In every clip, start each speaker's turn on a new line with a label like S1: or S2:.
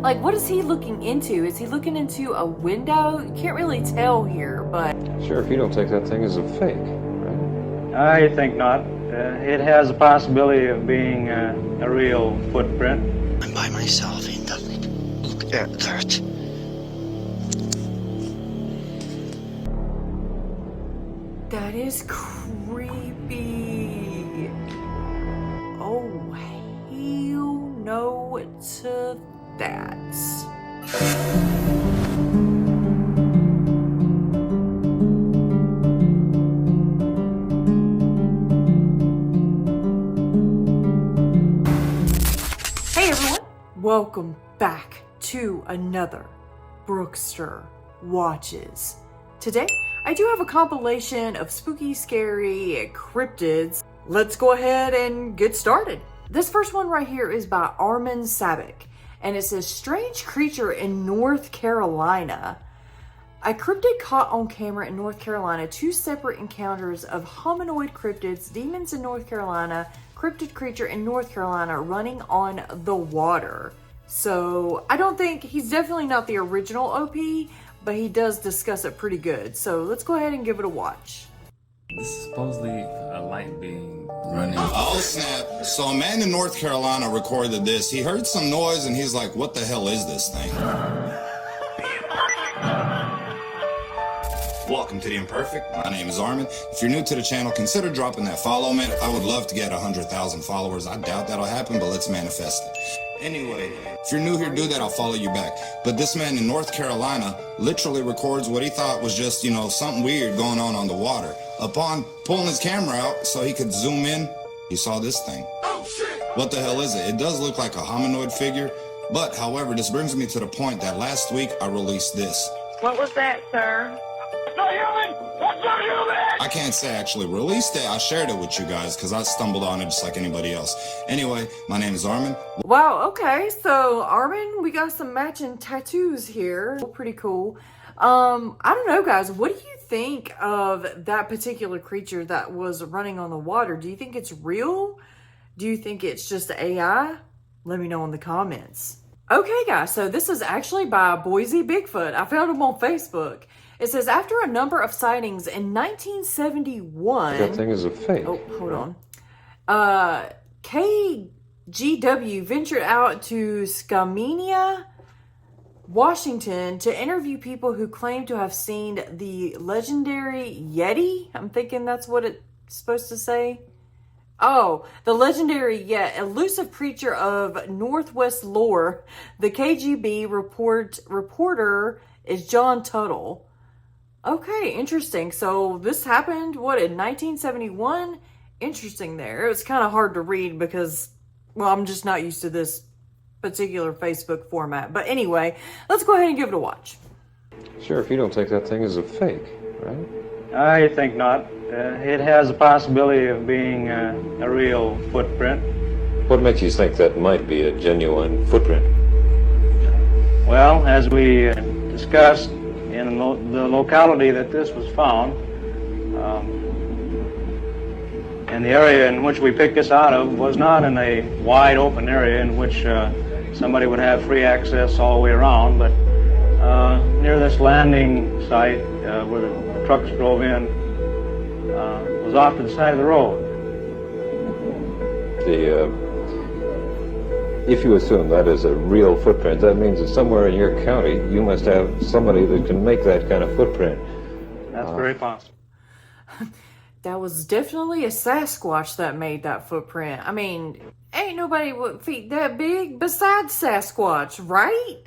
S1: Like, what is he looking into? Is he looking into a window? You can't really tell here, but...
S2: Sheriff, you don't take that thing as a fake, right?
S3: I think not. It has the possibility of being a real footprint.
S4: I'm by myself, ain't doesn't it? Look at that.
S1: That is creepy. Oh, hell no to that. Hey everyone, welcome back to another Brookestirr Watches. Today, I do have a compilation of spooky, scary cryptids. Let's go ahead and get started. This first one right here is by Armin Sabik, and it says, strange creature in North Carolina. A cryptid caught on camera in North Carolina. Two separate encounters of hominoid cryptids, demons in North Carolina, cryptid creature in North Carolina running on the water. So I don't think, he's definitely not the original OP, but he does discuss it pretty good. So let's go ahead and give it a watch.
S5: This is supposedly a light being running.
S6: Oh snap. So a man in North Carolina recorded this. He heard some noise and he's like, what the hell is this thing? Welcome to The Imperfect. My name is Armin. If you're new to the channel, consider dropping that follow, man. I would love to get 100,000 followers. I doubt that'll happen, but let's manifest it. Anyway, if you're new here, do that, I'll follow you back. But this man in North Carolina literally records what he thought was just, you know, something weird going on the water. Upon pulling his camera out so he could zoom in, he saw this thing. Oh shit! What the hell is it? It does look like a hominoid figure, but however, this brings me to the point that last week I released this.
S7: What was that, sir? That's not human! That's not human!
S6: I can't say I actually released it. I shared it with you guys because I stumbled on it just like anybody else. Anyway, my name is Armin.
S1: Wow, okay, so Armin, we got some matching tattoos here. Pretty cool. I don't know, guys, what do you think of that particular creature that was running on the water? Do you think it's real? Do you think it's just AI? Let me know in the comments. Okay, guys, so this is actually by Boise Bigfoot. I found him on Facebook. It says, after a number of sightings in 1971...
S2: That thing is a fake.
S1: Oh, hold on. KGW ventured out to Skamania, Washington to interview people who claim to have seen the legendary Yeti. I'm thinking that's what it's supposed to say. Oh, the legendary yet elusive creature of Northwest lore. The KGB reporter is John Tuttle. Okay, interesting. So this happened, what, in 1971? Interesting there. It was kind of hard to read because, well, I'm just not used to this particular Facebook format. But anyway, let's go ahead and give it a watch.
S2: Sheriff, you don't take that thing as a fake, right?
S3: I think not. It has the possibility of being a real footprint.
S2: What makes you think that might be a genuine footprint?
S3: Well, as we discussed, in the locality that this was found, and the area in which we picked this out of was not in a wide open area in which somebody would have free access all the way around, but near this landing site where the trucks drove in was off to the side of the road.
S2: If you assume that is a real footprint, that means that somewhere in your county you must have somebody that can make that kind of footprint.
S3: That's very possible.
S1: That was definitely a Sasquatch that made that footprint. I mean, ain't nobody with feet that big besides Sasquatch, right?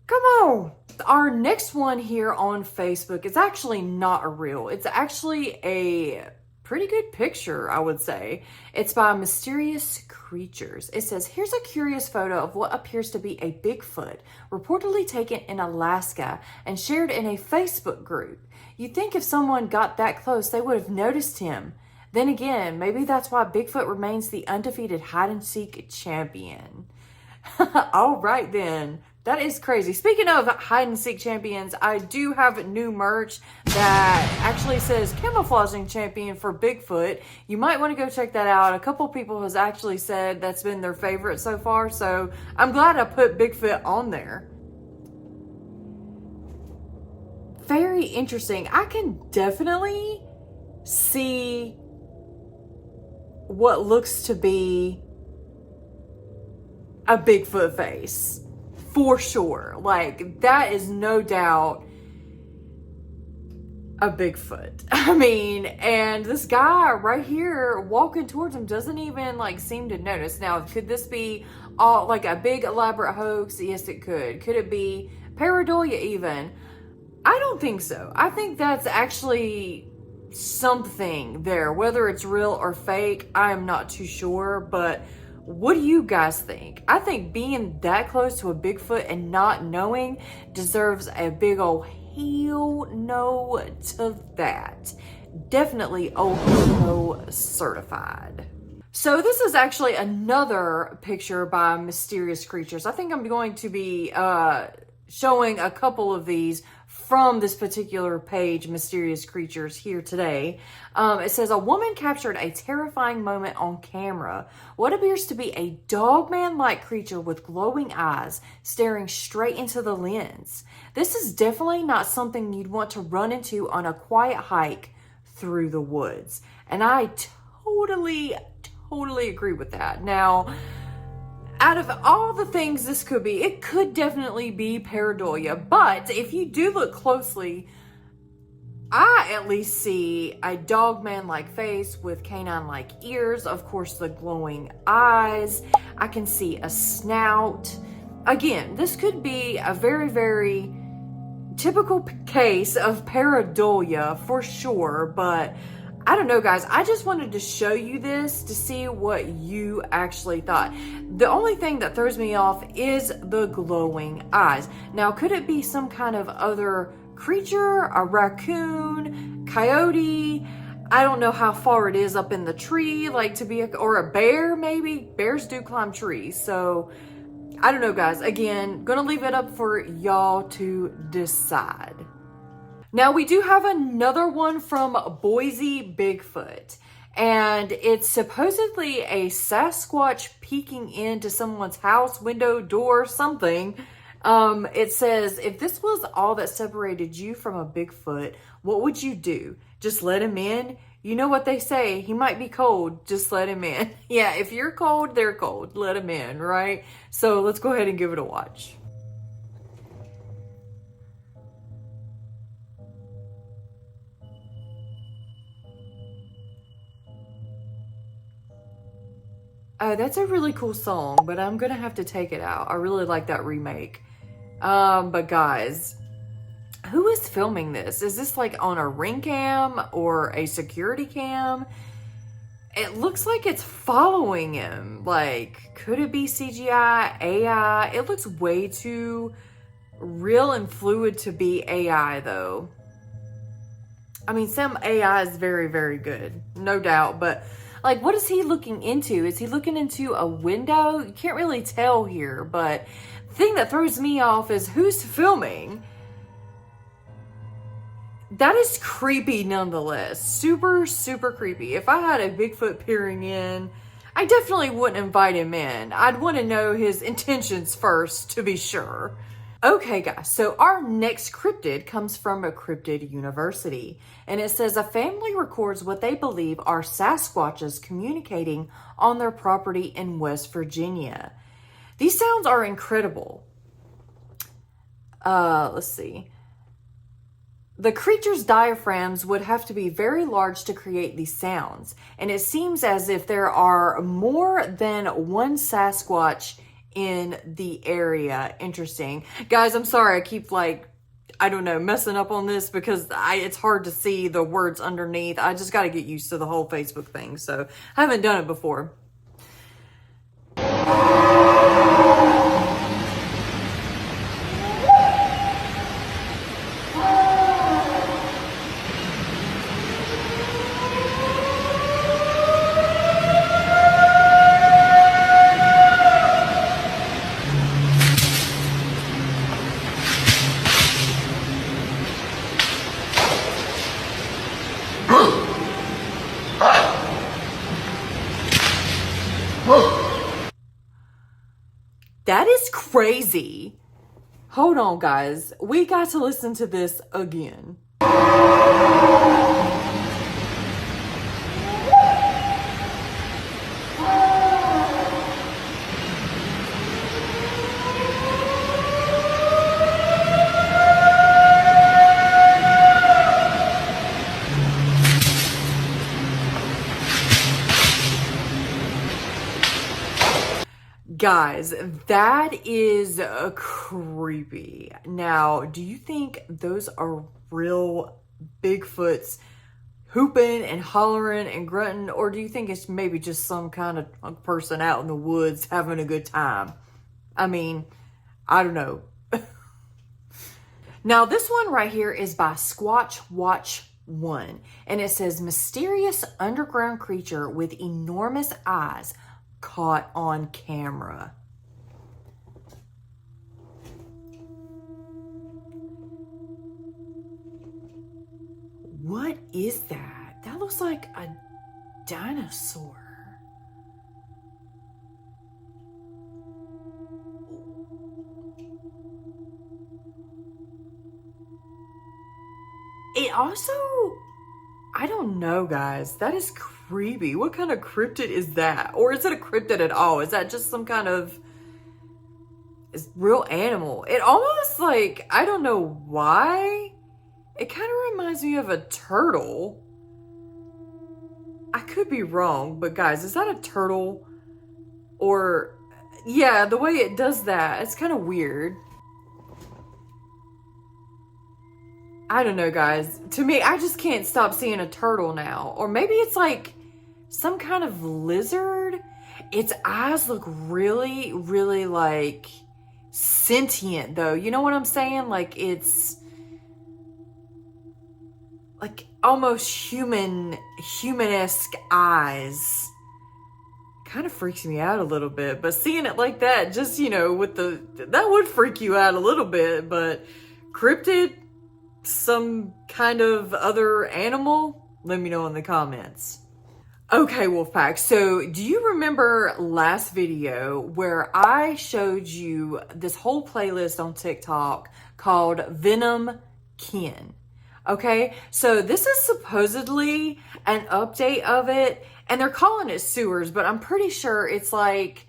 S1: Come on. Our next one here on Facebook is actually not a real. It's actually a pretty good picture, I would say. It's by Mysterious Creatures. It says, here's a curious photo of what appears to be a Bigfoot, reportedly taken in Alaska and shared in a Facebook group. You'd think if someone got that close, they would have noticed him. Then again, maybe that's why Bigfoot remains the undefeated hide-and-seek champion. All right then. That is crazy. Speaking of hide and seek champions, I do have new merch that actually says camouflaging champion for Bigfoot. You might want to go check that out. A couple people has actually said that's been their favorite so far, so I'm glad I put Bigfoot on there. Very interesting. I can definitely see what looks to be a Bigfoot face. For sure. Like, that is no doubt a Bigfoot. I mean, and this guy right here walking towards him doesn't even like seem to notice. Now, could this be all like a big elaborate hoax? Yes, it could. Could it be pareidolia even? I don't think so. I think that's actually something there. Whether it's real or fake, I am not too sure, but what do you guys think? I think being that close to a Bigfoot and not knowing deserves a big old hell no to that. Definitely oh no certified. So this is actually another picture by Mysterious Creatures. I think I'm going to be showing a couple of these from this particular page, Mysterious Creatures, here today. It says, a woman captured a terrifying moment on camera. What appears to be a dogman-like creature with glowing eyes staring straight into the lens. This is definitely not something you'd want to run into on a quiet hike through the woods. And I totally agree with that. Now, out of all the things this could be, it could definitely be pareidolia. But if you do look closely, I at least see a dogman-like face with canine-like ears. Of course, the glowing eyes. I can see a snout. Again, this could be a very, very typical case of pareidolia for sure. But I don't know, guys. I just wanted to show you this to see what you actually thought. The only thing that throws me off is the glowing eyes. Now, could it be some kind of other creature, a raccoon, coyote? I don't know how far it is up in the tree, like to be, or a bear maybe. Bears do climb trees, so I don't know, guys. Again, gonna leave it up for y'all to decide. Now, we do have another one from Boise Bigfoot, and it's supposedly a Sasquatch peeking into someone's house, window, door, something. It says, if this was all that separated you from a Bigfoot, what would you do? Just let him in? You know what they say, he might be cold, just let him in. Yeah, if you're cold, they're cold. Let him in, right? So let's go ahead and give it a watch. That's a really cool song, but I'm gonna have to take it out. I really like that remake. But guys, who is filming this? Is this like on a ring cam or a security cam? It looks like it's following him. Like, could it be CGI, AI? It looks way too real and fluid to be AI though. I mean, some AI is very, very good, no doubt, but like, what is he looking into? Is he looking into a window? You can't really tell here, but the thing that throws me off is who's filming. That is creepy nonetheless. Super, super creepy. If I had a Bigfoot peering in, I definitely wouldn't invite him in. I'd want to know his intentions first to be sure. Okay, guys, so our next cryptid comes from a cryptid university, and it says a family records what they believe are Sasquatches communicating on their property in West Virginia. These sounds are incredible. Let's see. The creature's diaphragms would have to be very large to create these sounds, and it seems as if there are more than one Sasquatch in the area. Interesting. Guys, I'm sorry I keep like, I don't know, messing up on this because it's hard to see the words underneath. I just got to get used to the whole Facebook thing, so I haven't done it before. That is crazy. Hold on, guys. We got to listen to this again. Guys, that is creepy. Now, do you think those are real Bigfoots hooping and hollering and grunting, or do you think it's maybe just some kind of drunk person out in the woods having a good time? I mean, I don't know. Now, this one right here is by Squatch Watch 1, and it says, mysterious underground creature with enormous eyes caught on camera. What is that? That looks like a dinosaur. It also, I don't know, guys. That is creepy. What kind of cryptid is that? Or is it a cryptid at all? Is that just some kind of real animal? It almost like, I don't know why. It kind of reminds me of a turtle. I could be wrong, but guys, is that a turtle? Or, yeah, the way it does that, it's kind of weird. I don't know, guys. To me, I just can't stop seeing a turtle now. Or maybe it's like some kind of lizard. Its eyes look really, really like sentient though. You know what I'm saying? Like it's like almost human-esque eyes. Kind of freaks me out a little bit. But seeing it like that, just, you know, with that would freak you out a little bit. But cryptid, some kind of other animal? Let me know in the comments. Okay, Wolfpack, so do you remember last video where I showed you this whole playlist on TikTok called Venom Kin? Okay, so this is supposedly an update of it, and they're calling it sewers, but I'm pretty sure it's like,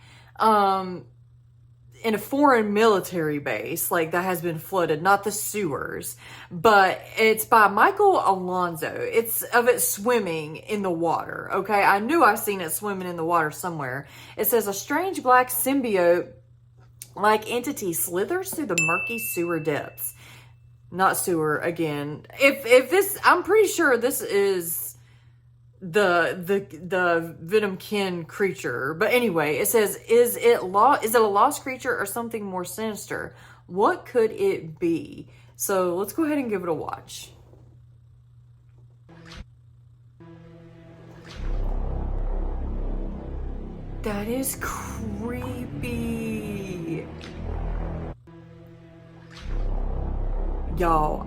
S1: in a foreign military base, like that has been flooded, not the sewers, but it's by Michael Alonso. It's of it swimming in the water. Okay. I knew I seen it swimming in the water somewhere. It says a strange black symbiote like entity slithers through the murky sewer depths. Not sewer again. If this, I'm pretty sure this is the Venom Kin creature. But anyway, it says, is it a lost creature or something more sinister? What could it be? So let's go ahead and give it a watch. That is creepy. Y'all,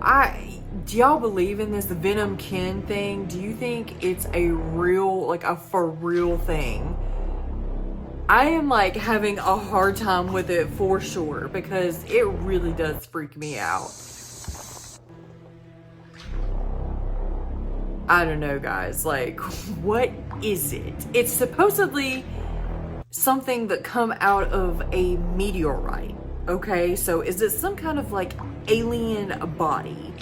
S1: do y'all believe in this Venom Kin thing? Do you think it's a real, like a for real thing? I am like having a hard time with it for sure because it really does freak me out. I don't know, guys, like what is it? It's supposedly something that come out of a meteorite. Okay, so is it some kind of like alien body?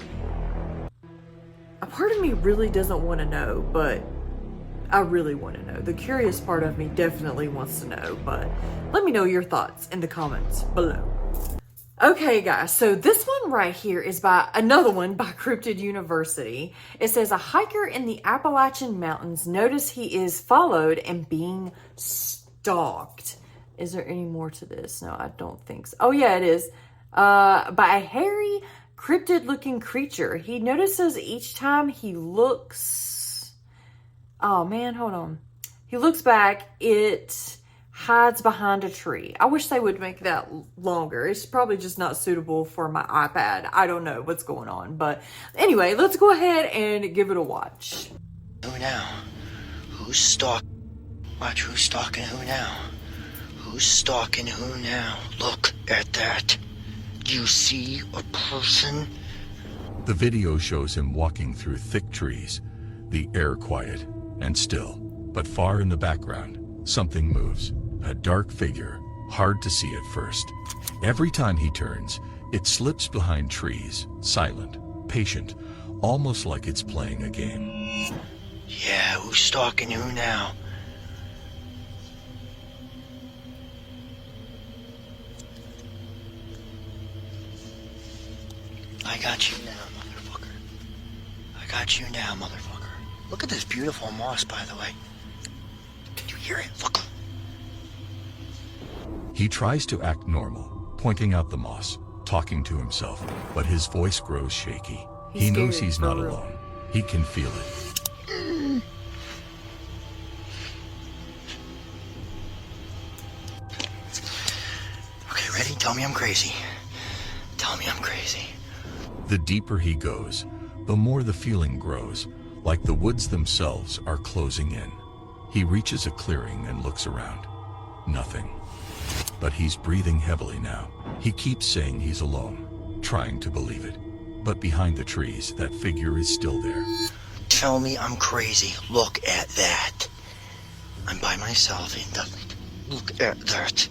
S1: A part of me really doesn't want to know, but I really want to know. The curious part of me definitely wants to know, but let me know your thoughts in the comments below. Okay, guys, so this one right here is by another one by Cryptid University. It says a hiker in the Appalachian Mountains noticed he is followed and being stalked. Is there any more to this? No, I don't think so. Oh, yeah, it is. By a hairy, cryptid-looking creature. He notices each time he looks... Oh, man, hold on. He looks back, it hides behind a tree. I wish they would make that longer. It's probably just not suitable for my iPad. I don't know what's going on. But anyway, let's go ahead and give it a watch.
S4: Who now? Who's stalking? Watch who's stalking who now. Who's stalking who now? Look at that. Do you see a person?
S8: The video shows him walking through thick trees, the air quiet and still. But far in the background, something moves. A dark figure, hard to see at first. Every time he turns, it slips behind trees, silent, patient, almost like it's playing a game.
S4: Yeah, who's stalking who now? I got you now, motherfucker. I got you now, motherfucker. Look at this beautiful moss, by the way. Did you hear it? Look.
S8: He tries to act normal, pointing out the moss, talking to himself, but his voice grows shaky. He knows he's not alone. He can feel it.
S4: Okay, ready? Tell me I'm crazy. Tell me I'm crazy.
S8: The deeper he goes, the more the feeling grows, like the woods themselves are closing in. He reaches a clearing and looks around. Nothing. But he's breathing heavily now. He keeps saying he's alone, trying to believe it. But behind the trees, that figure is still there.
S4: Tell me I'm crazy. Look at that. I'm by myself in the... Look at that.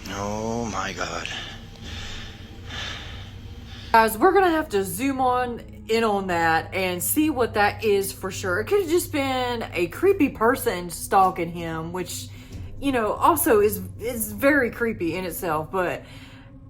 S4: Oh my God.
S1: Guys, we're gonna have to zoom in on that and see what that is for sure. It could have just been a creepy person stalking him, which, you know, also is very creepy in itself, but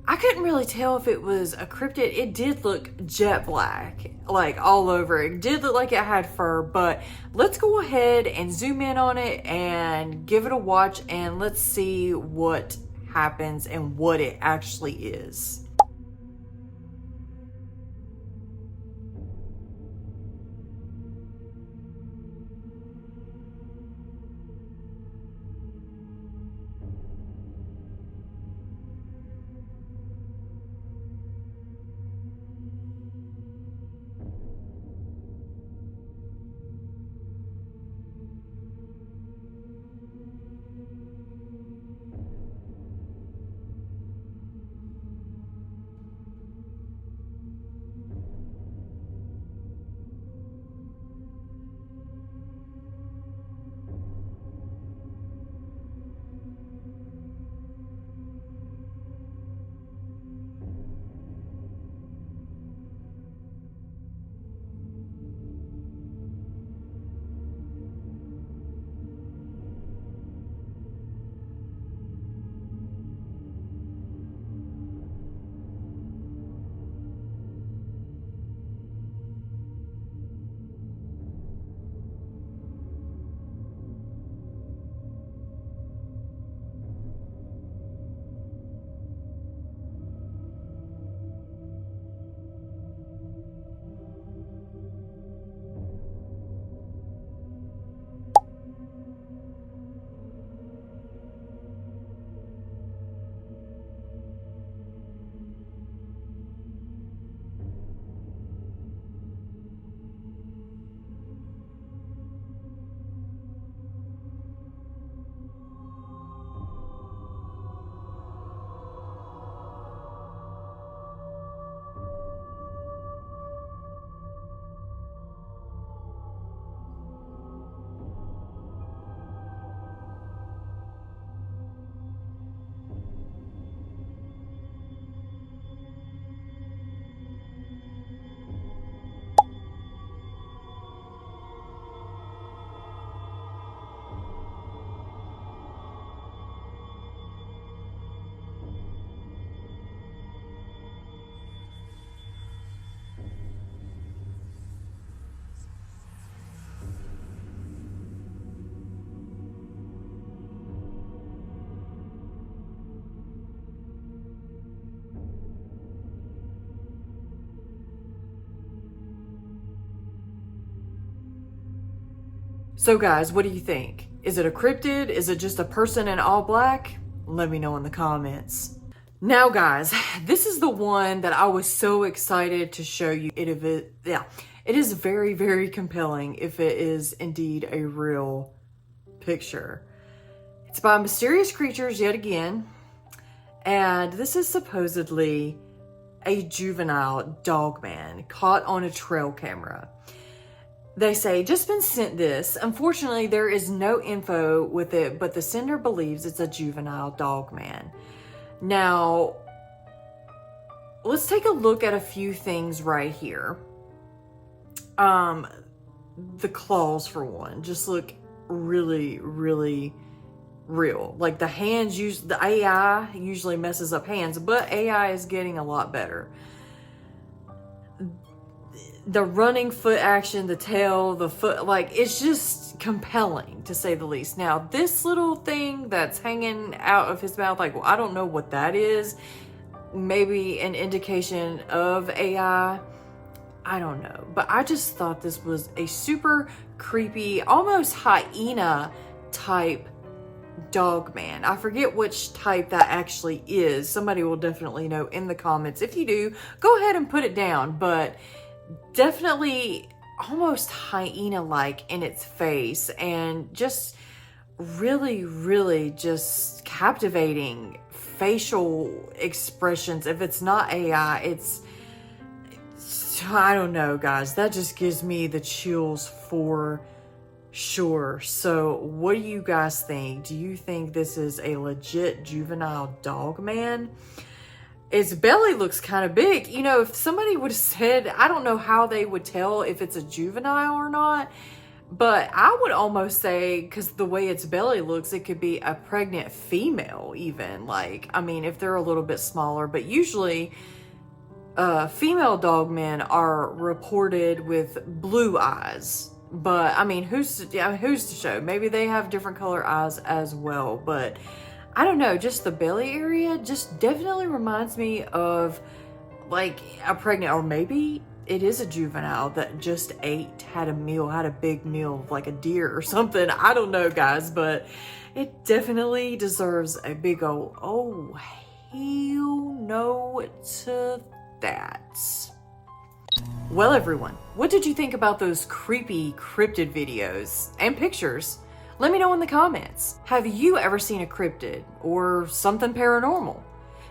S1: I couldn't really tell if it was a cryptid. It did look jet black, like all over. It did look like it had fur, but let's go ahead and zoom in on it and give it a watch, and let's see what happens and what it actually is. So guys, what do you think? Is it a cryptid? Is it just a person in all black? Let me know in the comments. Now guys, this is the one that I was so excited to show you. It is very, very compelling if it is indeed a real picture. It's by Mysterious Creatures yet again, and this is supposedly a juvenile dogman caught on a trail camera. They say, just been sent this. Unfortunately, there is no info with it, but the sender believes it's a juvenile dogman. Now, let's take a look at a few things right here. The claws, for one, just look really, really real. Like the hands, the AI usually messes up hands, but AI is getting a lot better. The running foot action, the tail, the foot, like it's just compelling to say the least. Now, this little thing that's hanging out of his mouth, like, well, I don't know what that is. Maybe an indication of AI. I don't know. But I just thought this was a super creepy, almost hyena type dogman. I forget which type that actually is. Somebody will definitely know in the comments. If you do, go ahead and put it down. But definitely almost hyena-like in its face, and just really, really just captivating facial expressions. If it's not AI, I don't know, guys. That just gives me the chills for sure. So what do you guys think? Do you think this is a legit juvenile dogman? Its belly looks kind of big. You know, if somebody would have said, I don't know how they would tell if it's a juvenile or not, but I would almost say, because the way its belly looks, it could be a pregnant female even. Like, I mean, if they're a little bit smaller, but usually female dogmen are reported with blue eyes. But I mean, who's to show? Maybe they have different color eyes as well, but I don't know, just the belly area just definitely reminds me of like a pregnant, or maybe it is a juvenile that just had a big meal, like a deer or something. I don't know, guys, but it definitely deserves a big old, oh, hell no to that. Well, everyone, what did you think about those creepy cryptid videos and pictures? Let me know in the comments. Have you ever seen a cryptid or something paranormal?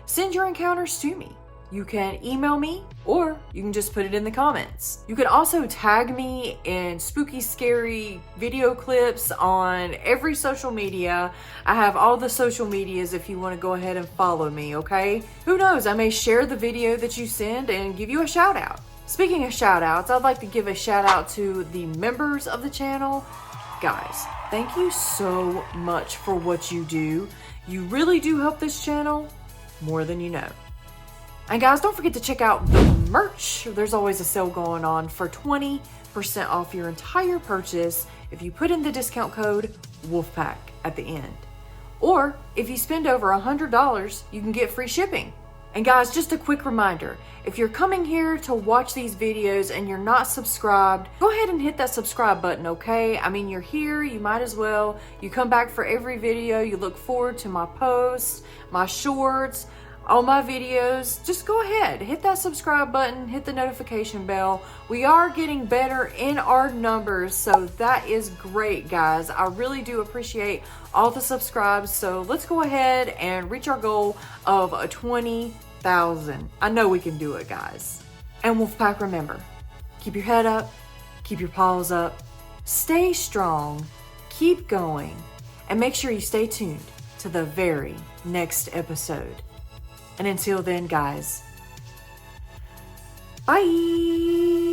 S1: Send your encounters to me. You can email me, or you can just put it in the comments. You can also tag me in spooky, scary video clips on every social media. I have all the social medias if you want to go ahead and follow me, okay? Who knows, I may share the video that you send and give you a shout out. Speaking of shout outs, I'd like to give a shout out to the members of the channel. Guys, thank you so much for what you do. You really do help this channel more than you know. And guys, don't forget to check out the merch. There's always a sale going on for 20% off your entire purchase if you put in the discount code Wolfpack at the end. Or if you spend over $100, you can get free shipping. And guys, just a quick reminder, if you're coming here to watch these videos and you're not subscribed, go ahead and hit that subscribe button, okay? I mean, you're here, you might as well. You come back for every video, you look forward to my posts, my shorts, all my videos. Just go ahead, hit that subscribe button, hit the notification bell. We are getting better in our numbers, so that is great, guys. I really do appreciate all the subscribes, so let's go ahead and reach our goal of 20,000. I know we can do it, guys. And Wolfpack, remember, keep your head up, keep your paws up, stay strong, keep going, and make sure you stay tuned to the very next episode. And until then, guys, bye!